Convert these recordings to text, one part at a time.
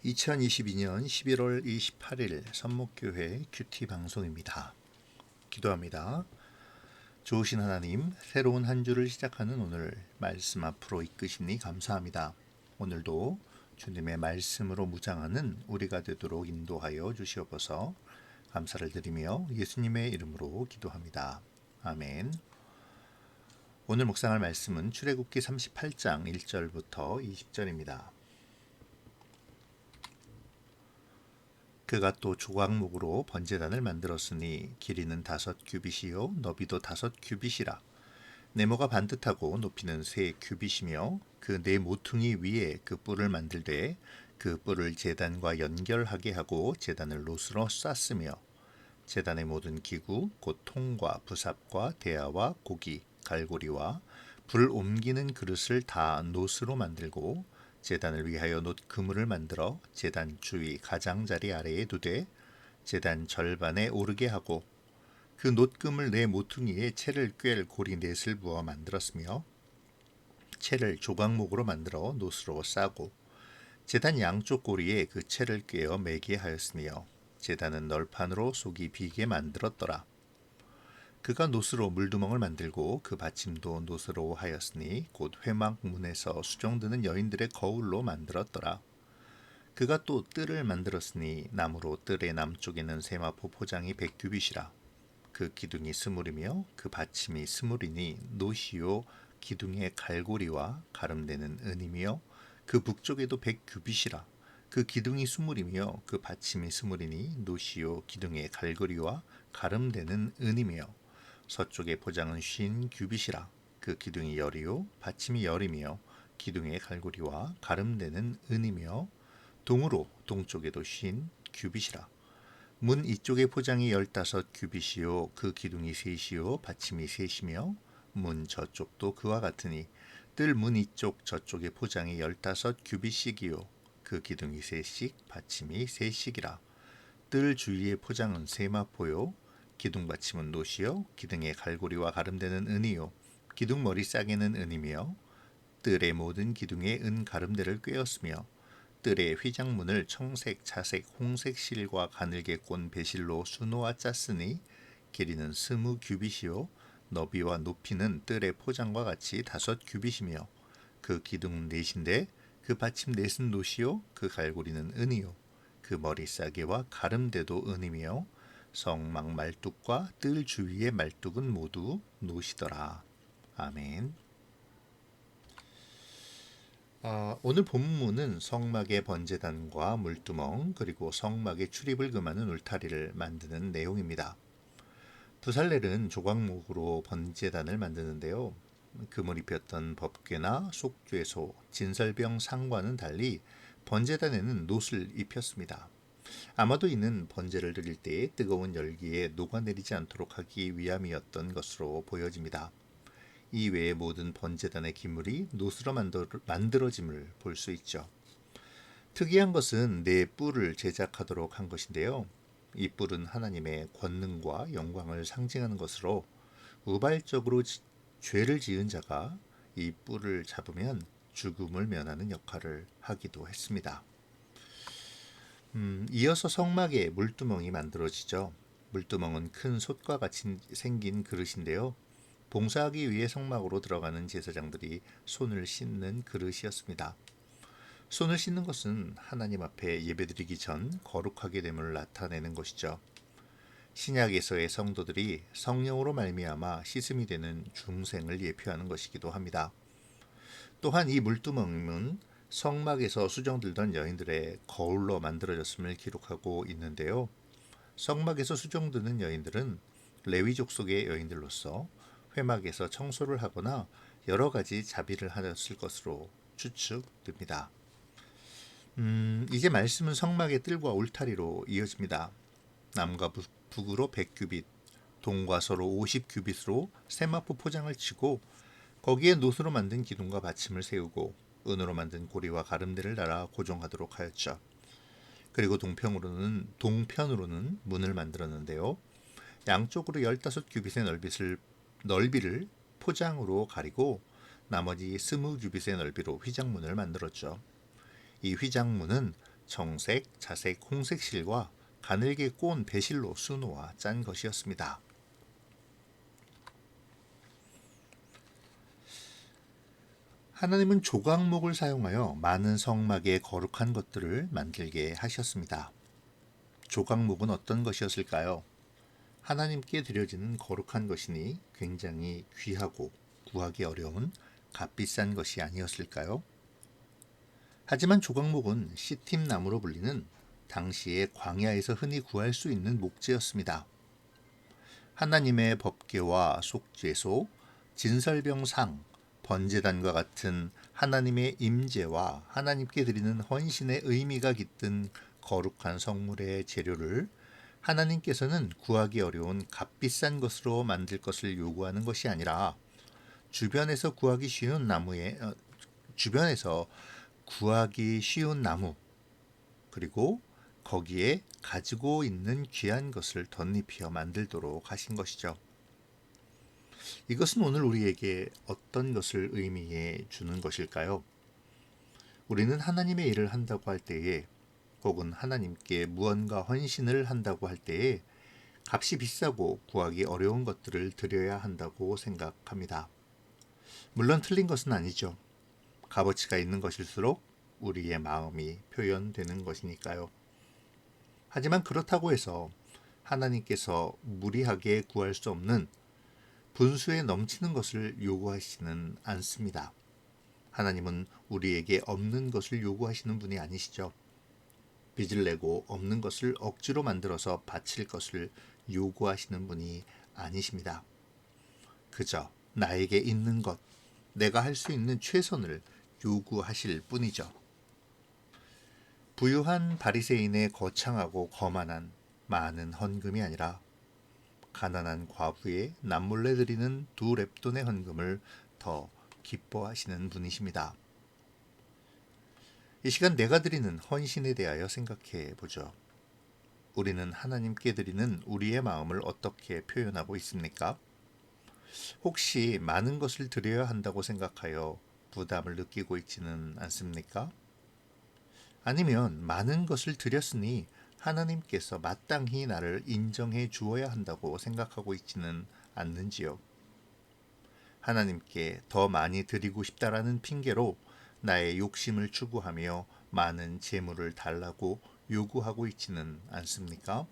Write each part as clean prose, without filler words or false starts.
2022년 11월 28일 선목교회 큐티 방송입니다. 기도합니다. 좋으신 하나님, 새로운 한 주를 시작하는 오늘 말씀 앞으로 이끄시니 감사합니다. 오늘도 주님의 말씀으로 무장하는 우리가 되도록 인도하여 주시옵소서. 감사를 드리며 예수님의 이름으로 기도합니다. 아멘. 오늘 묵상할 말씀은 출애굽기 38장 1절부터 20절입니다. 그가 또 조각목으로 번제단을 만들었으니 길이는 5규빗이요 너비도 5규빗이라. 네모가 반듯하고 높이는 3규빗이며 그 네 모퉁이 위에 그 뿔을 만들되 그 뿔을 제단과 연결하게 하고 제단을 롯으로 쌌으며 제단의 모든 기구 곧 통과 부삽과 대야와 고기 갈고리와 불 옮기는 그릇을 다 놋으로 만들고 제단을 위하여 놋 그물을 만들어 제단 주위 가장자리 아래에 두되 제단 절반에 오르게 하고 그 놋 그물 네 모퉁이에 채를 꿰 고리 넷을 부어 만들었으며 채를 조각목으로 만들어 놋으로 싸고 제단 양쪽 고리에 그 채를 꿰어 매게 하였으며 제단은 널판으로 속이 비게 만들었더라. 그가 놋으로 물두멍을 만들고 그 받침도 놋으로 하였으니 곧 회막문에서 수정드는 여인들의 거울로 만들었더라. 그가 또 뜰을 만들었으니 나무로 뜰의 남쪽에는 세마포 포장이 100규빗이라. 그 기둥이 스물이며 그 받침이 스물이니 놋이요 기둥의 갈고리와 가름되는 은이며 그 북쪽에도 100규빗이라. 그 기둥이 스물이며 그 받침이 스물이니 놋이요 기둥의 갈고리와 가름되는 은이며 서쪽의 포장은 50규빗이라. 그 기둥이 열이요 받침이 열이며 기둥의 갈고리와 가름되는 은이며 동으로 동쪽에도 50규빗이라. 문 이쪽의 포장이 15규빗이요 그 기둥이 셋이요 받침이 셋이며 문 저쪽도 그와 같으니 뜰 문 이쪽 저쪽의 포장이 15규빗씩이요 그 기둥이 셋씩 받침이 셋씩이라. 뜰 주위의 포장은 세마포요 기둥 받침은 놋이요 기둥의 갈고리와 가름되는 은이요 기둥 머리 싹에는 은이며 뜰의 모든 기둥에 은 가름대를 꿰었으며 뜰의 휘장문을 청색, 자색, 홍색 실과 가늘게 꼰 배실로 수놓아 짰으니 길이는 20규빗이요 너비와 높이는 뜰의 포장과 같이 5규빗이며 그 기둥 넷인데 그 받침 넷은 놋이요 그 갈고리는 은이요 그 머리 싸개와 가름대도 은이며 성막 말뚝과 뜰 주위의 말뚝은 모두 놋이더라. 아멘. 오늘 본문은 성막의 번제단과 물두멍 그리고 성막의 출입을 금하는 울타리를 만드는 내용입니다. 부살렐은 조각목으로 번제단을 만드는데요. 금을 입혔던 법궤나 속죄소, 진설병 상과는 달리 번제단에는 놋을 입혔습니다. 아마도 이는 번제를 드릴 때에 뜨거운 열기에 녹아내리지 않도록 하기 위함이었던 것으로 보여집니다. 이 외의 모든 번제단의 기물이 놋으로 만들어짐을 볼 수 있죠. 특이한 것은 네 뿔을 제작하도록 한 것인데요. 이 뿔은 하나님의 권능과 영광을 상징하는 것으로 우발적으로 죄를 지은 자가 이 뿔을 잡으면 죽음을 면하는 역할을 하기도 했습니다. 이어서 성막에 물두멍이 만들어지죠. 물두멍은 큰 솥과 같이 생긴 그릇인데요. 봉사하기 위해 성막으로 들어가는 제사장들이 손을 씻는 그릇이었습니다. 손을 씻는 것은 하나님 앞에 예배드리기 전 거룩하게 됨을 나타내는 것이죠. 신약에서의 성도들이 성령으로 말미암아 씻음이 되는 중생을 예표하는 것이기도 합니다. 또한 이 물두멍은 성막에서 수정들던 여인들의 거울로 만들어졌음을 기록하고 있는데요. 성막에서 수정드는 여인들은 레위 족속의 여인들로서 회막에서 청소를 하거나 여러 가지 자비를 하였을 것으로 추측됩니다. 이제 말씀은 성막의 뜰과 울타리로 이어집니다. 남과 북으로 100규빗, 동과 서로 50규빗으로 세마포 포장을 치고 거기에 놋으로 만든 기둥과 받침을 세우고 은으로 만든 고리와 가름대를 달아 고정하도록 하였죠. 그리고 동편으로는 문을 만들었는데요. 양쪽으로 15규빗의 넓이를 포장으로 가리고 나머지 20규빗의 넓이로 휘장문을 만들었죠. 이 휘장문은 청색, 자색, 홍색 실과 가늘게 꼬은 배실로 수놓아 짠 것이었습니다. 하나님은 조각목을 사용하여 많은 성막에 거룩한 것들을 만들게 하셨습니다. 조각목은 어떤 것이었을까요? 하나님께 드려지는 거룩한 것이니 굉장히 귀하고 구하기 어려운 값비싼 것이 아니었을까요? 하지만 조각목은 시팀 나무로 불리는 당시의 광야에서 흔히 구할 수 있는 목재였습니다. 하나님의 법궤와 속죄소, 진설병상, 번제단과 같은 하나님의 임재와 하나님께 드리는 헌신의 의미가 깃든 거룩한 성물의 재료를 하나님께서는 구하기 어려운 값비싼 것으로 만들 것을 요구하는 것이 아니라 주변에서 구하기 쉬운 주변에서 구하기 쉬운 나무, 그리고 거기에 가지고 있는 귀한 것을 덧입혀 만들도록 하신 것이죠. 이것은 오늘 우리에게 어떤 것을 의미해 주는 것일까요? 우리는 하나님의 일을 한다고 할 때에, 혹은 하나님께 무언가 헌신을 한다고 할 때에 값이 비싸고 구하기 어려운 것들을 드려야 한다고 생각합니다. 물론 틀린 것은 아니죠. 값어치가 있는 것일수록 우리의 마음이 표현되는 것이니까요. 하지만 그렇다고 해서 하나님께서 무리하게 구할 수 없는 분수에 넘치는 것을 요구하시는 않습니다. 하나님은 우리에게 없는 것을 요구하시는 분이 아니시죠. 빚을 내고 없는 것을 억지로 만들어서 바칠 것을 요구하시는 분이 아니십니다. 그저 나에게 있는 것, 내가 할 수 있는 최선을 요구하실 뿐이죠. 부유한 바리새인의 거창하고 거만한 많은 헌금이 아니라 가난한 과부의 남몰래 드리는 2렙돈의 헌금을 더 기뻐하시는 분이십니다. 이 시간 내가 드리는 헌신에 대하여 생각해 보죠. 우리는 하나님께 드리는 우리의 마음을 어떻게 표현하고 있습니까? 혹시 많은 것을 드려야 한다고 생각하여 부담을 느끼고 있지는 않습니까? 아니면 많은 것을 드렸으니 하나님께서 마땅히 나를 인정해 주어야 한다고 생각하고 있지는 않는지요? 하나님께 더 많이 드리고 싶다라는 핑계로 나의 욕심을 추구하며 많은 재물을 달라고 요구하고 있지는 않습니까?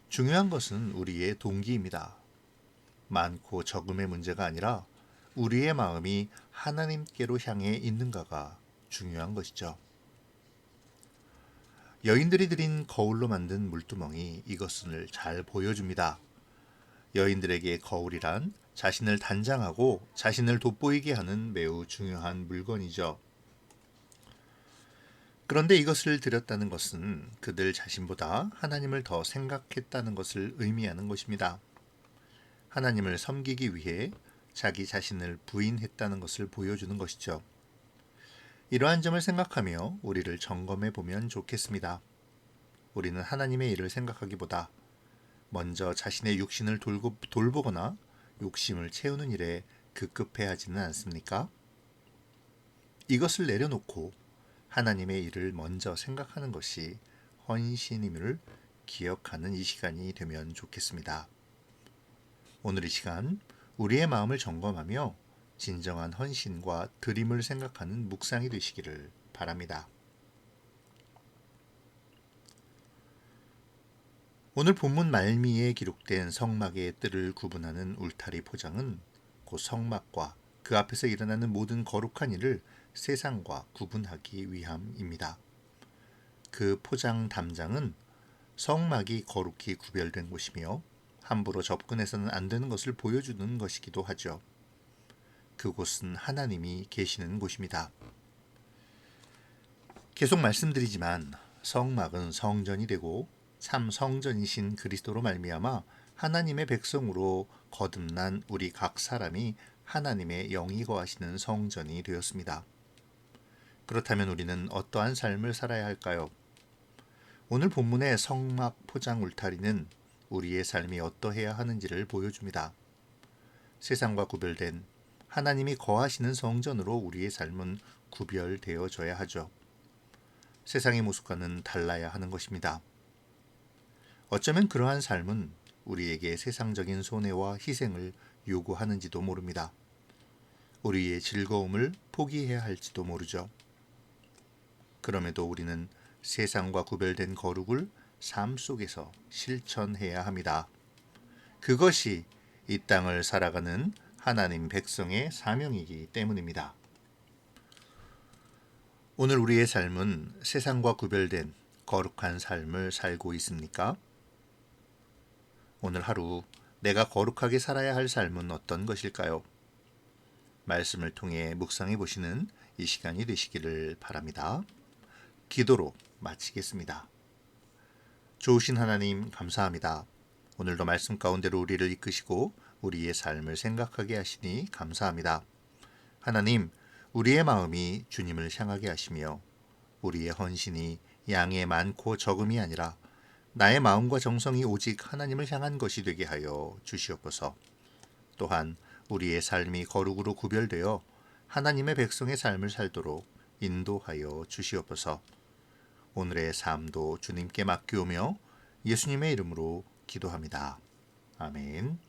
중요한 것은 우리의 동기입니다. 많고 적음의 문제가 아니라 우리의 마음이 하나님께로 향해 있는가가 중요한 것이죠. 여인들이 드린 거울로 만든 물두멍이 이것을 잘 보여줍니다. 여인들에게 거울이란 자신을 단장하고 자신을 돋보이게 하는 매우 중요한 물건이죠. 그런데 이것을 드렸다는 것은 그들 자신보다 하나님을 더 생각했다는 것을 의미하는 것입니다. 하나님을 섬기기 위해 자기 자신을 부인했다는 것을 보여주는 것이죠. 이러한 점을 생각하며 우리를 점검해 보면 좋겠습니다. 우리는 하나님의 일을 생각하기보다 먼저 자신의 육신을 돌보거나 욕심을 채우는 일에 급급해하지는 않습니까? 이것을 내려놓고 하나님의 일을 먼저 생각하는 것이 헌신임을 기억하는 이 시간이 되면 좋겠습니다. 오늘 이 시간 우리의 마음을 점검하며 진정한 헌신과 드림을 생각하는 묵상이 되시기를 바랍니다. 오늘 본문 말미에 기록된 성막의 뜰을 구분하는 울타리 포장은 곧 성막과 그 앞에서 일어나는 모든 거룩한 일을 세상과 구분하기 위함입니다. 그 포장 담장은 성막이 거룩히 구별된 곳이며 함부로 접근해서는 안 되는 것을 보여주는 것이기도 하죠. 그곳은 하나님이 계시는 곳입니다. 계속 말씀드리지만 성막은 성전이 되고 참 성전이신 그리스도로 말미암아 하나님의 백성으로 거듭난 우리 각 사람이 하나님의 영이 거하시는 성전이 되었습니다. 그렇다면 우리는 어떠한 삶을 살아야 할까요? 오늘 본문의 성막 포장 울타리는 우리의 삶이 어떠해야 하는지를 보여줍니다. 세상과 구별된 하나님이 거하시는 성전으로 우리의 삶은 구별되어져야 하죠. 세상의 모습과는 달라야 하는 것입니다. 어쩌면 그러한 삶은 우리에게 세상적인 손해와 희생을 요구하는지도 모릅니다. 우리의 즐거움을 포기해야 할지도 모르죠. 그럼에도 우리는 세상과 구별된 거룩을 삶 속에서 실천해야 합니다. 그것이 이 땅을 살아가는 하나님 백성의 사명이기 때문입니다. 오늘 우리의 삶은 세상과 구별된 거룩한 삶을 살고 있습니까? 오늘 하루 내가 거룩하게 살아야 할 삶은 어떤 것일까요? 말씀을 통해 묵상해 보시는 이 시간이 되시기를 바랍니다. 기도로 마치겠습니다. 좋으신 하나님 감사합니다. 오늘도 말씀 가운데로 우리를 이끄시고 우리의 삶을 생각하게 하시니 감사합니다. 하나님, 우리의 마음이 주님을 향하게 하시며 우리의 헌신이 양의 많고 적음이 아니라 나의 마음과 정성이 오직 하나님을 향한 것이 되게 하여 주시옵소서. 또한 우리의 삶이 거룩으로 구별되어 하나님의 백성의 삶을 살도록 인도하여 주시옵소서. 오늘의 삶도 주님께 맡기오며 예수님의 이름으로 기도합니다. 아멘.